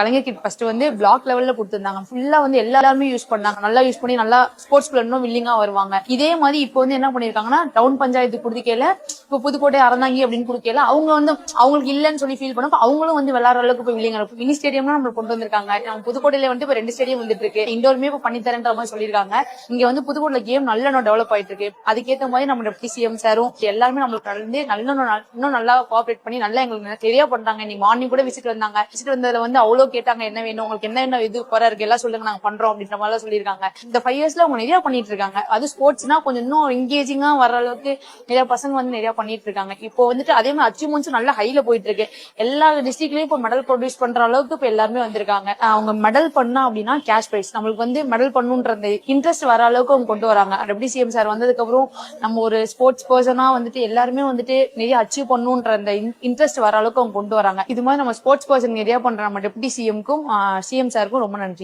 கலைஞர் kit first வந்து black லெவல்ல கொடுத்திருந்தாங்க. ஃபுல்லா வந்து எல்லாருமே யூஸ் பண்ணாங்க. நல்லா யூஸ் பண்ணி நல்லா ஸ்போர்ட்ஸ்குள்ள இன்னும் வில்லிங்கா வருவாங்க. இதே மாதிரி இப்போ வந்து என்ன பண்ணிருக்காங்கன்னா டவுன் பஞ்சாயத்து குடுக்கையில இப்போ புதுக்கோட்டை அறந்தாங்கி அப்படின்னு குடுக்கையில அவங்க வந்து அவங்களுக்கு இல்லன்னு சொல்லி ஃபீல் பண்ணப்ப அவங்களும் வந்து விளையாடுற அளவுக்கு இப்போ வில்லிங்க இருக்கும். மினி ஸ்டேடியம் நம்ம கொண்டு வந்திருக்காங்க. நம்ம புதுக்கோட்டையில வந்து இப்போ 2 ஸ்டேடியம் வந்துட்டு இருக்கு. இண்டோருமே இப்போ பண்ணி தரேன்ற மாதிரி சொல்லியிருக்காங்க. இங்க வந்து புதுக்கோட்டையில கேம் நல்லா டெவலப் ஆயிட்டு இருக்கு. அதுக்கேற்ற மாதிரி நம்ம டெப்டி சிஎம் சாரும் எல்லாருமே நம்மளுக்கு வந்து இன்னும் நல்லா கோஆபரேட் பண்ணி நல்லா எங்களுக்கு நிறைய பண்றாங்க. இன்னைக்கு மார்னிங் கூட விசிட் வந்தாங்க. விசிட் வந்ததுல வந்து அவ்வளவு கேட்டாங்க, என்ன வேணும் உங்களுக்கு, என்ன இது குறை இருக்கு எல்லாம் சொல்லுங்க நாங்க பண்றோம் அப்படின்ற மாதிரி சொல்லியிருக்காங்க. இந்த 5 இயர்ஸ்ல அவங்க நிறைய பண்ணிட்டு இருக்காங்க. அது ஸ்போர்ட்ஸ்னா கொஞ்சம் இன்னும் எங்கேஜிங்கா வர அளவுக்கு நிறைய பசங்க வந்து நிறைய பண்ணிட்டு இருக்காங்க. இப்போ வந்துட்டு அதே மாதிரி அச்சீவ்மெண்ட்ஸ் நல்ல ஹைல போயிட்டு இருக்கு. எல்லா டிஸ்ட்ரிக்ட்லயும் இப்போ மெடல் ப்ரொடியூஸ் பண்ற அளவுக்கு இப்போ எல்லாருமே வந்திருக்காங்க. அவங்க மெடல் பண்ணா அப்படின்னா கேஷ் பிரைஸ் நம்மளுக்கு வந்து மெடல் பண்ணுன்ற இன்ட்ரெஸ்ட் வர அளவுக்கு அவங்க கொண்டு வராங்க. டெப்டி சிஎம் சார் வந்ததுக்கு அப்புறம் நம்ம ஒரு ஸ்போர்ட்ஸ் பர்சனா வந்துட்டு எல்லாருமே வந்துட்டு நிறைய அச்சீவ் பண்ணுன்ற அந்த இன்ட்ரெஸ்ட் வர அளவுக்கு அவங்க கொண்டு வராங்க. இது மாதிரி நம்ம ஸ்போர்ட்ஸ் பர்சன் நிறைய பண்ற நம்ம டெப்டி சிஎம்க்கும் சிஎம் சாருக்கும் ரொம்ப நன்றி.